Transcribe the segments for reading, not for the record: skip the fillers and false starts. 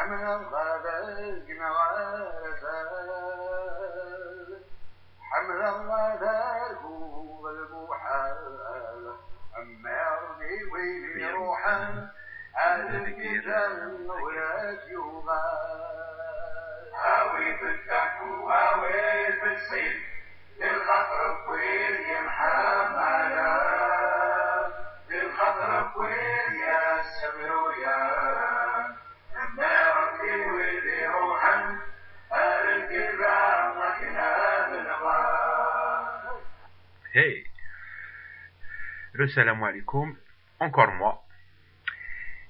حمل الغداء نوارث حمل الغداء هو المحال أما يرضي ويلي روحا على الكتاب ولا يغال هاوي بالتك وهاوي بالسيف للخطر كويل يا محمد للخطر كويل يا سمر يا أما يرضي ويلي روحا على الكتاب وكتاب الغال. Hey, salam alaikum, encore moi.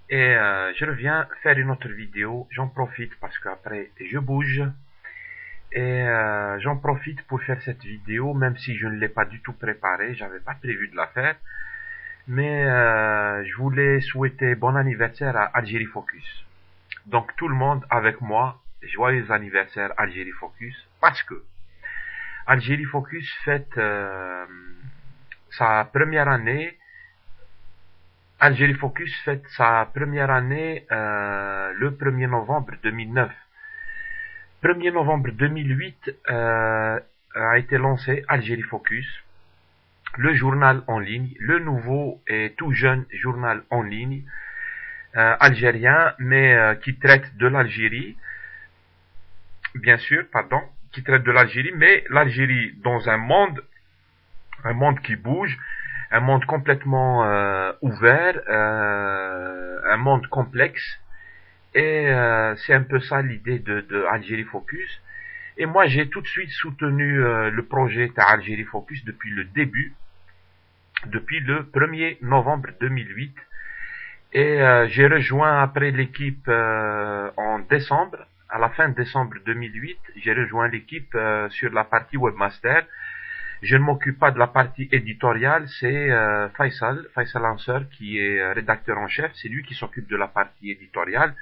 Et je reviens faire une autre vidéo. J'en profite parce qu'après je bouge. Et j'en profite pour faire cette vidéo, même si je ne l'ai pas du tout préparée. J'avais pas prévu de la faire. Mais je voulais souhaiter bon anniversaire à Algérie Focus. Donc tout le monde avec moi, joyeux anniversaire Algérie Focus. Parce que Algérie Focus fête sa première année. Algérie Focus fête sa première année le 1er novembre 2009. 1er novembre 2008 a été lancé Algérie Focus, le journal en ligne, le nouveau et tout jeune journal en ligne algérien, mais qui traite de l'Algérie, bien sûr, pardon, qui traite de l'Algérie, mais l'Algérie dans un monde qui bouge, un monde complètement ouvert, un monde complexe, et c'est un peu ça l'idée de Algérie Focus. Et moi j'ai tout de suite soutenu le projet Algérie Focus depuis le début, depuis le 1er novembre 2008, et j'ai rejoint après l'équipe en décembre, à la fin décembre 2008, j'ai rejoint l'équipe sur la partie webmaster. Je ne m'occupe pas de la partie éditoriale, c'est Faisal Ansar qui est rédacteur en chef, c'est lui qui s'occupe de la partie éditoriale.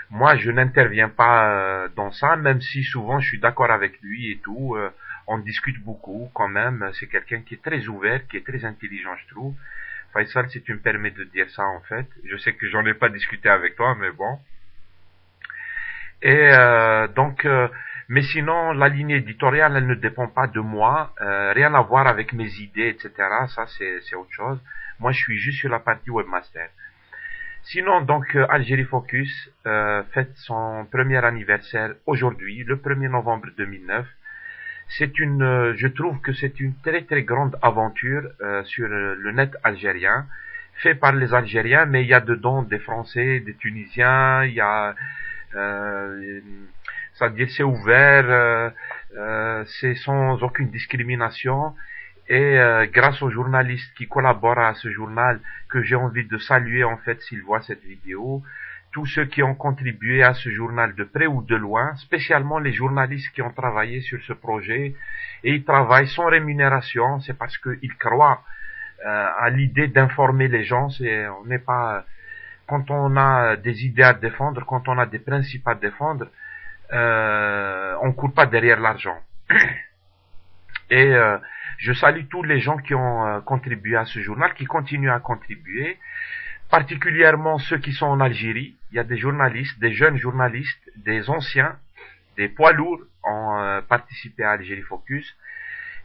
Moi, je n'interviens pas dans ça, même si souvent je suis d'accord avec lui et tout. On discute beaucoup quand même, c'est quelqu'un qui est très ouvert, qui est très intelligent, je trouve. Faisal, si tu me permets de dire ça en fait, je sais que j'en ai pas discuté avec toi, mais bon. Et mais sinon, la ligne éditoriale, elle ne dépend pas de moi, rien à voir avec mes idées, etc. Ça, c'est autre chose. Moi, je suis juste sur la partie webmaster. Sinon, donc, Algérie Focus fête son premier anniversaire aujourd'hui, le 1er novembre 2009. Je trouve que c'est une très très grande aventure sur le net algérien, fait par les Algériens, mais il y a dedans des Français, des Tunisiens, il y a c'est-à-dire c'est ouvert, c'est sans aucune discrimination, et grâce aux journalistes qui collaborent à ce journal, que j'ai envie de saluer en fait s'ils voient cette vidéo, tous ceux qui ont contribué à ce journal de près ou de loin, spécialement les journalistes qui ont travaillé sur ce projet, et ils travaillent sans rémunération, c'est parce qu'ils croient à l'idée d'informer les gens. On n'est pas, quand on a des idées à défendre, quand on a des principes à défendre, on court pas derrière l'argent. Et je salue tous les gens qui ont contribué à ce journal, qui continuent à contribuer, particulièrement ceux qui sont en Algérie. Il y a des journalistes, des jeunes journalistes, des anciens, des poids lourds ont participé à Algérie Focus.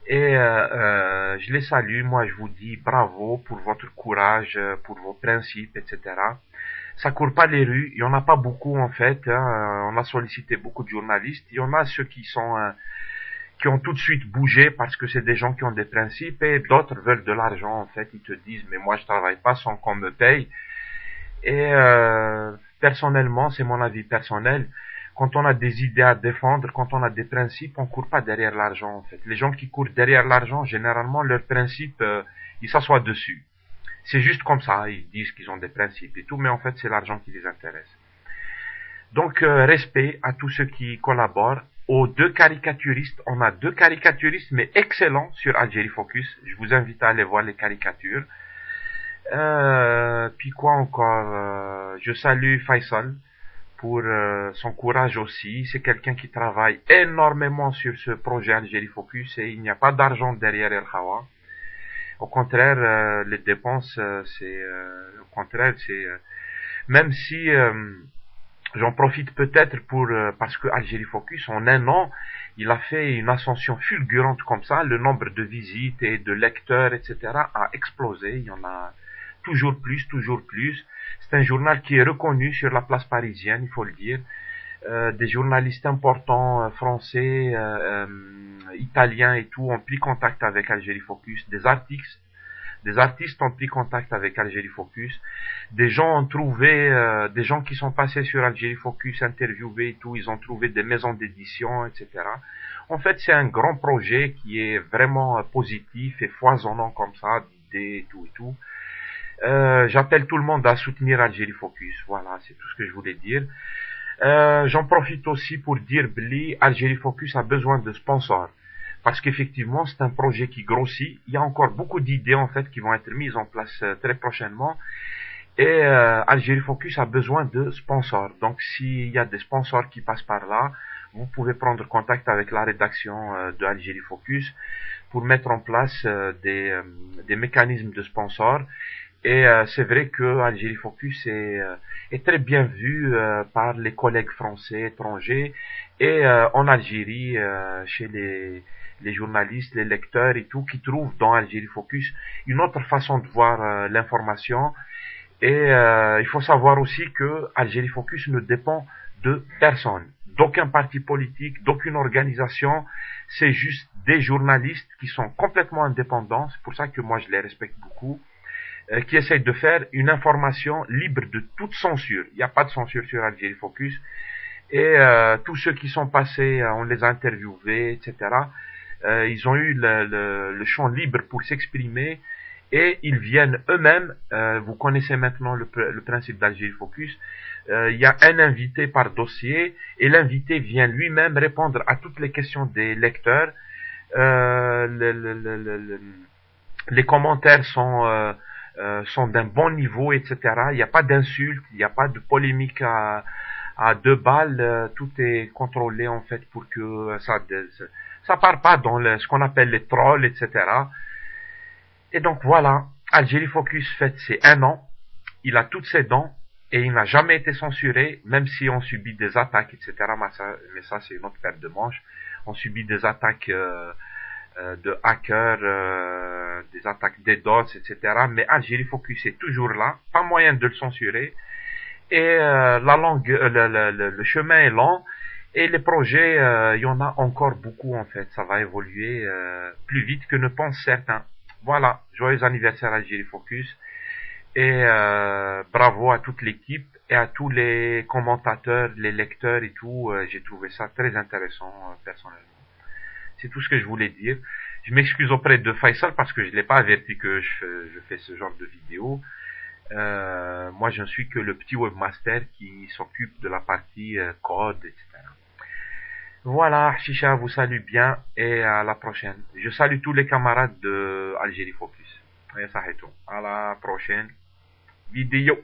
Et je les salue. Moi, je vous dis bravo pour votre courage, pour vos principes, etc. Ça court pas les rues. Il y en a pas beaucoup en fait. On a sollicité beaucoup de journalistes. Il y en a ceux qui qui ont tout de suite bougé parce que c'est des gens qui ont des principes, et d'autres veulent de l'argent en fait. Ils te disent mais moi je travaille pas sans qu'on me paye. Et personnellement, c'est mon avis personnel. Quand on a des idées à défendre, quand on a des principes, on court pas derrière l'argent en fait. Les gens qui courent derrière l'argent, généralement leurs principes, ils s'assoient dessus. C'est juste comme ça, ils disent qu'ils ont des principes et tout, mais en fait c'est l'argent qui les intéresse. Donc respect à tous ceux qui collaborent. Aux deux caricaturistes, on a deux caricaturistes mais excellents sur Algérie Focus. Je vous invite à aller voir les caricatures. Puis quoi encore, je salue Faisal pour son courage aussi. C'est quelqu'un qui travaille énormément sur ce projet Algérie Focus, et il n'y a pas d'argent derrière El Khawa. Au contraire, les dépenses, au contraire, c'est même si J'en profite peut-être pour parce que Algérie Focus, en un an, il a fait une ascension fulgurante comme ça. Le nombre de visites et de lecteurs, etc., a explosé. Il y en a toujours plus, toujours plus. C'est un journal qui est reconnu sur la place parisienne, il faut le dire. Des journalistes importants français, italiens et tout ont pris contact avec Algérie Focus. Des artistes ont pris contact avec Algérie Focus. Des gens ont trouvé, des gens qui sont passés sur Algérie Focus, interviewés et tout, ils ont trouvé des maisons d'édition, etc. En fait, c'est un grand projet qui est vraiment positif et foisonnant comme ça, d'idées et tout et tout. J'appelle tout le monde à soutenir Algérie Focus. Voilà, c'est tout ce que je voulais dire. J'en profite aussi pour dire, Bli, Algérie Focus a besoin de sponsors. Parce qu'effectivement, c'est un projet qui grossit. Il y a encore beaucoup d'idées, en fait, qui vont être mises en place très prochainement. Et Algérie Focus a besoin de sponsors. Donc, s'il y a des sponsors qui passent par là, vous pouvez prendre contact avec la rédaction de Algérie Focus pour mettre en place des mécanismes de sponsors. Et c'est vrai que Algérie Focus est très bien vu par les collègues français, étrangers, et en Algérie, chez les journalistes, les lecteurs et tout, qui trouvent dans Algérie Focus une autre façon de voir l'information. Et il faut savoir aussi que Algérie Focus ne dépend de personne, d'aucun parti politique, d'aucune organisation. C'est juste des journalistes qui sont complètement indépendants. C'est pour ça que moi je les respecte beaucoup. Qui essayent de faire une information libre de toute censure. Il n'y a pas de censure sur Algérie Focus. Et tous ceux qui sont passés, on les a interviewés, etc. Ils ont eu le champ libre pour s'exprimer et ils viennent eux-mêmes. Vous connaissez maintenant le principe d'Algérie Focus. Il y a un invité par dossier et l'invité vient lui-même répondre à toutes les questions des lecteurs. Les commentaires sont d'un bon niveau, etc. Il n'y a pas d'insultes, il n'y a pas de polémique à deux balles. Tout est contrôlé en fait pour que ça part pas dans ce qu'on appelle les trolls, etc. Et donc voilà, Algérie Focus fête ses 1 an. Il a toutes ses dents et il n'a jamais été censuré, même si on subit des attaques, etc. Mais ça c'est une autre paire de manches. On subit des attaques de hackers, des attaques DDoS, etc. Mais Algérie Focus est toujours là, pas moyen de le censurer. Et le chemin est lent. Et les projets, il y en a encore beaucoup en fait. Ça va évoluer plus vite que ne pensent certains. Voilà, joyeux anniversaire Algérie Focus. Et bravo à toute l'équipe et à tous les commentateurs, les lecteurs et tout. J'ai trouvé ça très intéressant personnellement. C'est tout ce que je voulais dire. Je m'excuse auprès de Faisal parce que je ne l'ai pas averti que je fais ce genre de vidéo. Moi, je ne suis que le petit webmaster qui s'occupe de la partie code, etc. Voilà, Chicha vous salue bien et à la prochaine. Je salue tous les camarades de Algérie Focus. Et ça c'est tout. À la prochaine vidéo.